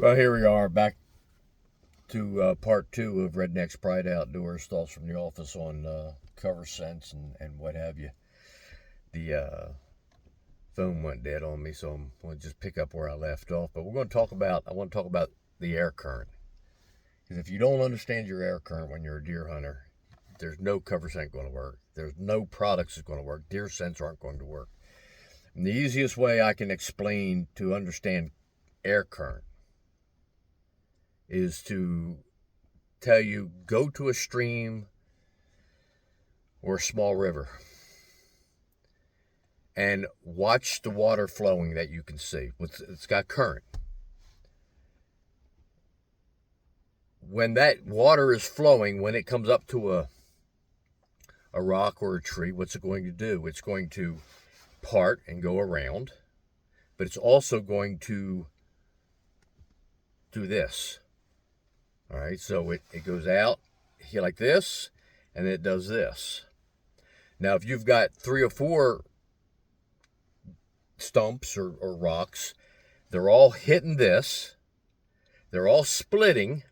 Well, here we are back to part two of Redneck's Pride Outdoors. Thoughts from the office on cover scents and what have you. The phone went dead on me, so I'm going to just pick up where I left off. But I want to talk about the air current. Because if you don't understand your air current when you're a deer hunter, there's no cover scent going to work. There's no products that's going to work. Deer scents aren't going to work. And the easiest way I can explain to understand air current is to tell you, go to a stream or a small river and watch the water flowing that you can see. It's got current. When that water is flowing, when it comes up to a rock or a tree, what's it going to do? It's going to part and go around, but it's also going to do this. All right, so it goes out here like this, and it does this. Now, if you've got 3 or 4 stumps or rocks, they're all hitting this, they're all splitting,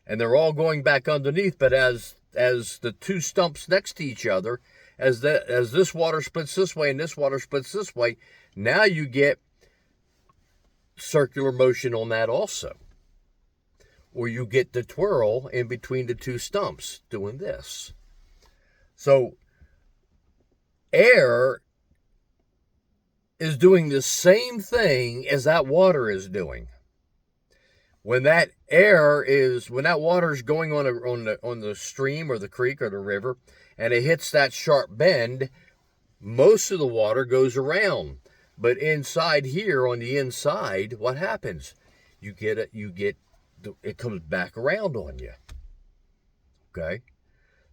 and they're all going back underneath. But as the 2 stumps next to each other, as this water splits this way and this water splits this way, now you get circular motion on that also. Or you get the twirl in between the 2 stumps doing this. So air is doing the same thing as that water is doing. When that water is going on the stream or the creek or the river, and it hits that sharp bend, most of the water goes around. But inside here, on the inside, what happens? It comes back around on you. Okay?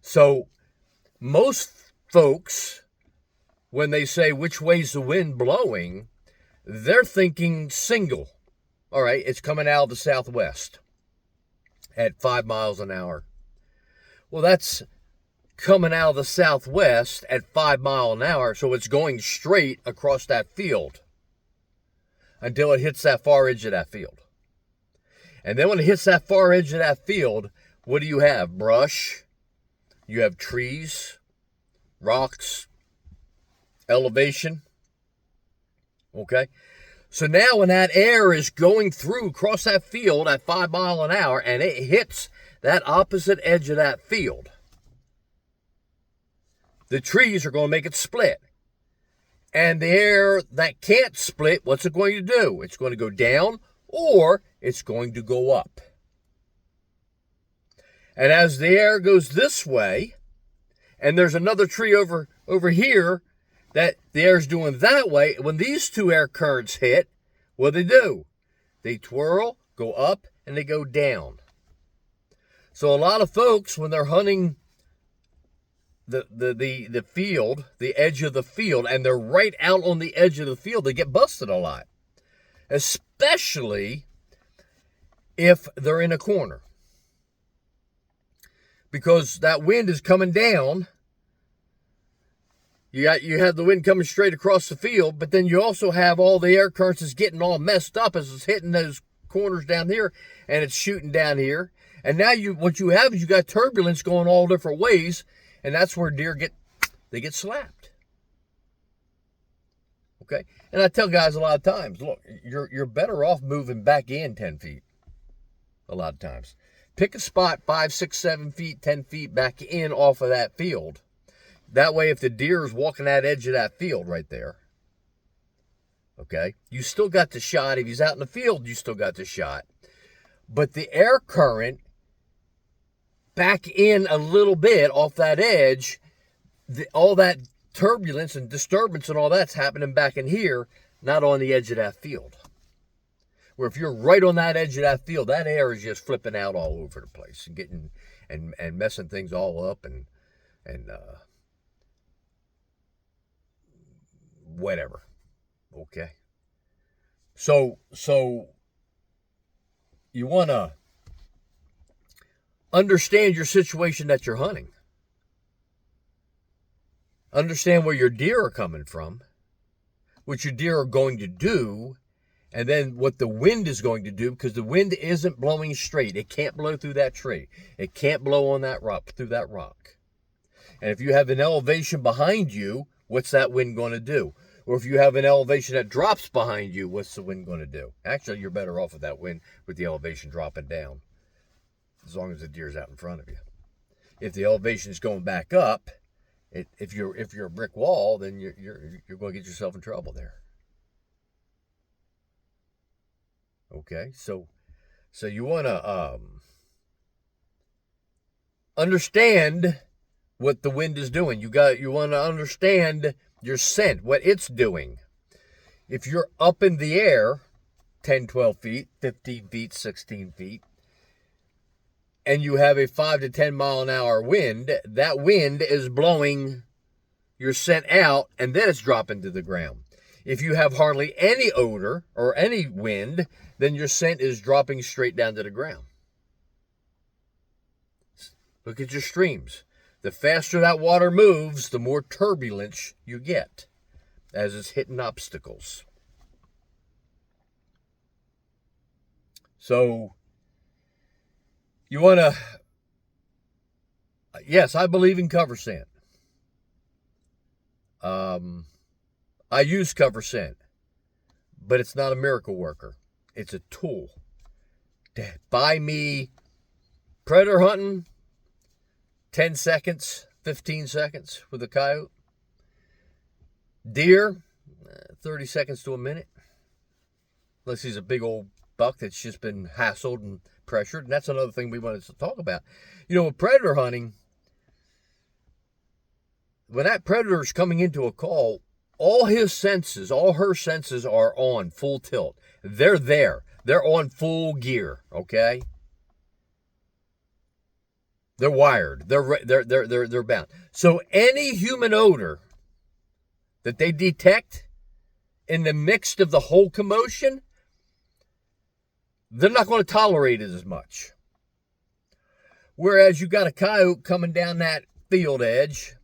So most folks, when they say which way's the wind blowing, they're thinking single. All right, it's coming out of the southwest at 5 miles an hour. Well, that's coming out of the southwest at 5 miles an hour, so it's going straight across that field until it hits that far edge of that field. And then when it hits that far edge of that field, what do you have? Brush, you have trees, rocks, elevation. Okay? So now when that air is going through across that field at 5 miles an hour and it hits that opposite edge of that field, the trees are going to make it split. And the air that can't split, what's it going to do? It's going to go down, or it's going to go up. And as the air goes this way, and there's another tree over here that the air's doing that way, when these 2 air currents hit, what do? They twirl, go up, and they go down. So a lot of folks, when they're hunting the field, the edge of the field, and they're right out on the edge of the field, they get busted a lot. Especially if they're in a corner. Because that wind is coming down. You have the wind coming straight across the field, but then you also have all the air currents is getting all messed up as it's hitting those corners down here, and it's shooting down here. And now what you have is you got turbulence going all different ways, and that's where deer get slapped. Okay? And I tell guys a lot of times, look, you're better off moving back in 10 feet. A lot of times. Pick a spot 5, 6, 7 feet, 10 feet back in off of that field. That way, if the deer is walking that edge of that field right there, okay, you still got the shot. If he's out in the field, you still got the shot. But the air current back in a little bit off that edge, all that turbulence and disturbance and all that's happening back in here, not on the edge of that field. Where if you're right on that edge of that field, that air is just flipping out all over the place and getting and messing things all up and whatever. Okay. So you want to understand your situation that you're hunting. Understand where your deer are coming from, what your deer are going to do, And then what the wind is going to do, because the wind isn't blowing straight. It can't blow through that tree. It can't blow on that rock, through that rock. And if you have an elevation behind you, what's that wind going to do? Or if you have an elevation that drops behind you, what's the wind going to do? Actually, you're better off with that wind with the elevation dropping down, as long as the deer's out in front of you. If the elevation is going back up, if you're a brick wall, then you're going to get yourself in trouble there. Okay, so you want to understand what the wind is doing. You want to understand your scent, what it's doing. If you're up in the air 10, 12 feet, 15 feet, 16 feet, and you have a 5 to 10 mile an hour wind, that wind is blowing your scent out, and then it's dropping to the ground. If you have hardly any odor or any wind, then your scent is dropping straight down to the ground. Look at your streams. The faster that water moves, the more turbulence you get as it's hitting obstacles. So, you want to, yes, I believe in cover scent. I use cover scent, but it's not a miracle worker. It's a tool to buy me predator hunting, 10 seconds, 15 seconds with a coyote. Deer, 30 seconds to a minute. Unless he's a big old buck that's just been hassled and pressured. And that's another thing we wanted to talk about. You know, with predator hunting, when that predator is coming into a call, all his senses, all her senses are on full tilt. They're there. They're on full gear, okay? They're wired. They're bound. So any human odor that they detect in the midst of the whole commotion, they're not going to tolerate it as much. Whereas you got a coyote coming down that field edge,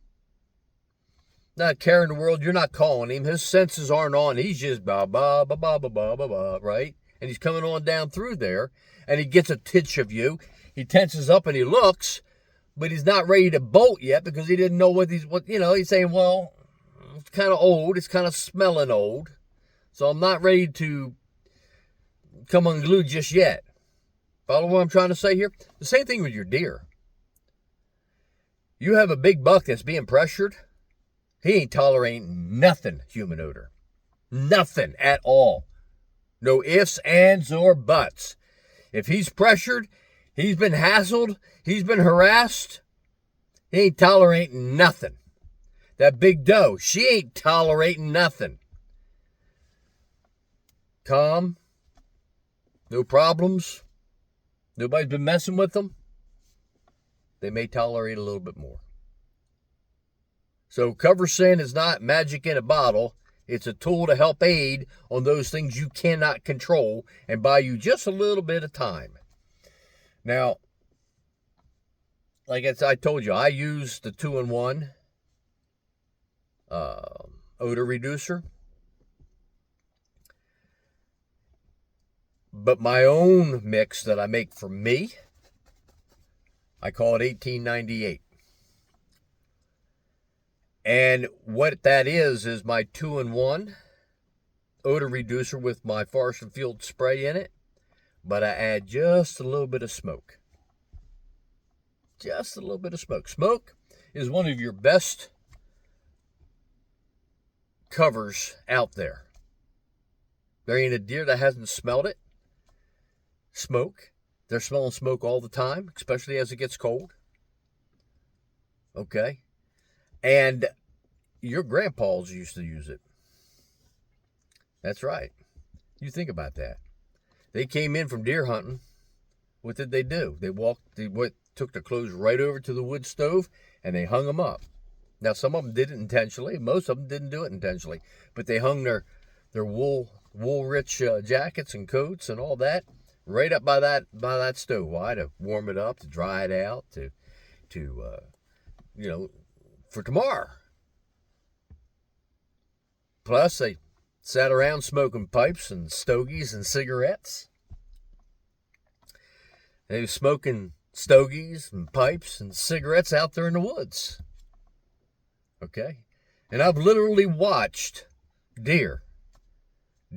not caring the world, you're not calling him. His senses aren't on. He's just ba ba ba ba ba ba ba ba, right? And he's coming on down through there, and he gets a titch of you. He tenses up and he looks, but he's not ready to bolt yet because he didn't know what he's saying, well, it's kind of old. It's kind of smelling old. So I'm not ready to come unglued just yet. Follow what I'm trying to say here? The same thing with your deer. You have a big buck that's being pressured. He ain't tolerating nothing human odor. Nothing at all. No ifs, ands, or buts. If he's pressured, he's been hassled, he's been harassed, he ain't tolerating nothing. That big doe, she ain't tolerating nothing. Calm, no problems, nobody's been messing with them, they may tolerate a little bit more. So cover scent is not magic in a bottle. It's a tool to help aid on those things you cannot control and buy you just a little bit of time. Now, like I told you, I use the 2-in-1 odor reducer. But my own mix that I make for me, I call it 1898. And what that is my 2-in-1 odor reducer with my Forest and Field spray in it. But I add just a little bit of smoke. Just a little bit of smoke. Smoke is one of your best covers out there. There ain't a deer that hasn't smelled it. Smoke. They're smelling smoke all the time, especially as it gets cold. Okay? And your grandpas used to use it. That's right. You think about that. They came in from deer hunting. What did they do? They took their clothes right over to the wood stove and they hung them up. Now, some of them did it intentionally. Most of them didn't do it intentionally. But they hung their wool-rich jackets and coats and all that right up by that stove. Why? To warm it up, to dry it out, to for tomorrow. Plus, they sat around smoking pipes and stogies and cigarettes. They were smoking stogies and pipes and cigarettes out there in the woods. Okay? And I've literally watched deer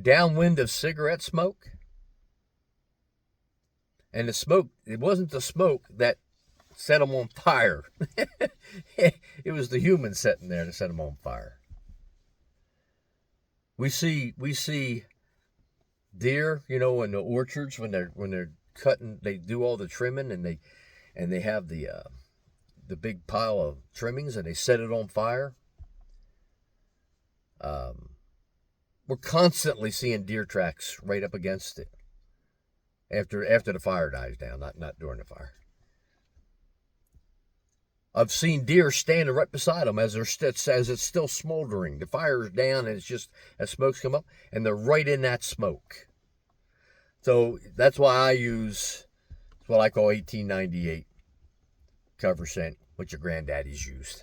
downwind of cigarette smoke. And the smoke, it wasn't the smoke that set them on fire. It was the human sitting there that set them on fire. We see deer, in the orchards when they're cutting, they do all the trimming, and they have the big pile of trimmings and they set it on fire. We're constantly seeing deer tracks right up against it after the fire dies down, not during the fire. I've seen deer standing right beside them as it's still smoldering. The fire's down and it's just as smoke's come up, and they're right in that smoke. So that's why I use what I call 1898 cover scent, what your granddaddies used.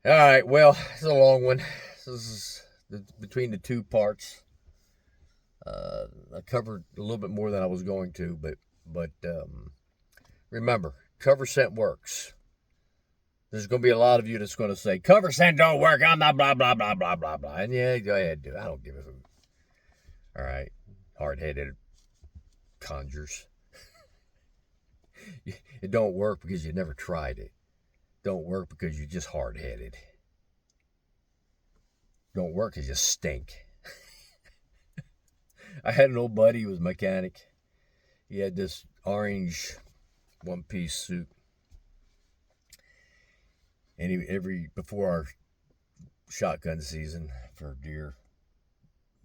All right, well, it's a long one. This is between the two parts. I covered a little bit more than I was going to, but remember, cover scent works. There's going to be a lot of you that's going to say, cover scent don't work, I'm not blah, blah, blah, blah, blah, blah. And yeah, go ahead, do it. I don't give a hoot. All right, hard-headed conjures. It don't work because you never tried it. Don't work because you're just hard-headed. Don't work because you stink. I had an old buddy who was a mechanic. He had this orange one-piece suit. And before our shotgun season for deer,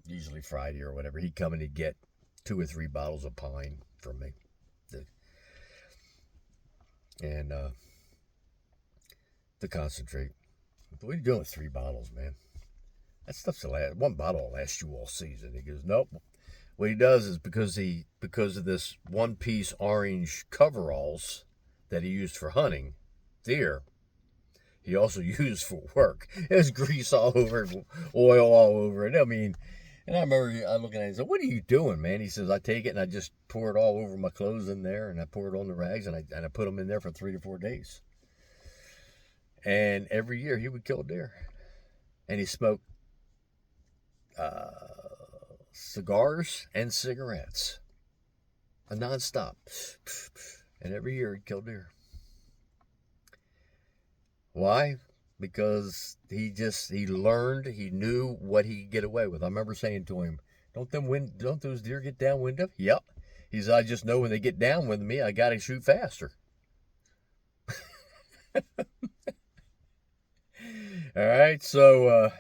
usually Friday or whatever, he'd come and he'd get 2 or 3 bottles of pine from me. And to concentrate. What are you doing with 3 bottles, man? That stuff's one bottle will last you all season. He goes, nope. What he does is because of this one-piece orange coveralls that he used for hunting deer, he also used for work. There's grease all over it, oil all over it. I mean, and I remember I looking at him and said, what are you doing, man? He says, I take it and I just pour it all over my clothes in there, and I pour it on the rags, and I put them in there for 3 to 4 days. And every year he would kill a deer. And he smoked cigars and cigarettes, nonstop. And every year he'd kill deer. Why? Because he learned, he knew what he could get away with. I remember saying to him, don't those deer get downwind of? Yep. He said, I just know when they get down with me, I got to shoot faster. All right, so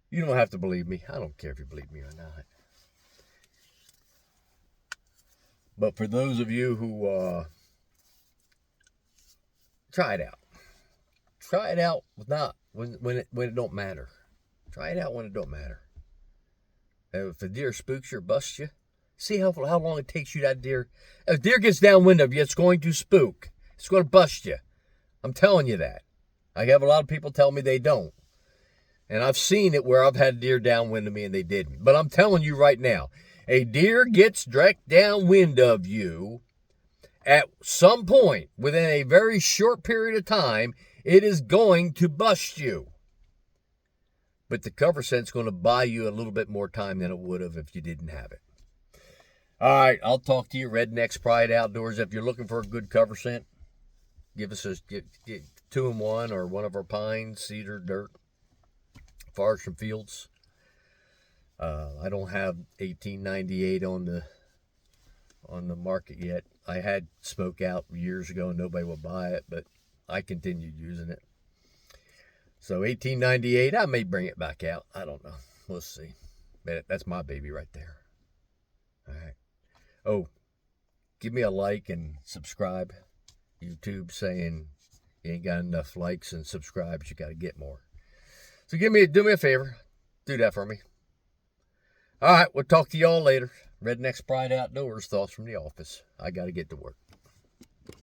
you don't have to believe me. I don't care if you believe me or not. But for those of you who try it out. Try it out when it don't matter. Try it out when it don't matter. If a deer spooks you or busts you, see how long it takes you that deer. If a deer gets downwind of you, it's going to spook. It's going to bust you. I'm telling you that. I have a lot of people tell me they don't. And I've seen it where I've had deer downwind of me and they didn't. But I'm telling you right now, a deer gets direct downwind of you at some point within a very short period of time, it is going to bust you. But the cover scent's going to buy you a little bit more time than it would have if you didn't have it. All right, I'll talk to you, Rednecks Pride Outdoors. If you're looking for a good cover scent, give us a 2-in-1 or one of our pines, cedar, dirt, forest and fields. I don't have 1898 on the market yet. I had Smoke Out years ago and nobody would buy it, but I continued using it. So 1898, I may bring it back out. I don't know. We'll see. But that's my baby right there. All right. Oh, give me a like and subscribe. YouTube saying you ain't got enough likes and subscribes. You got to get more. So do me a favor. Do that for me. All right. We'll talk to y'all later. Rednecks Pride Outdoors. Thoughts from the office. I got to get to work.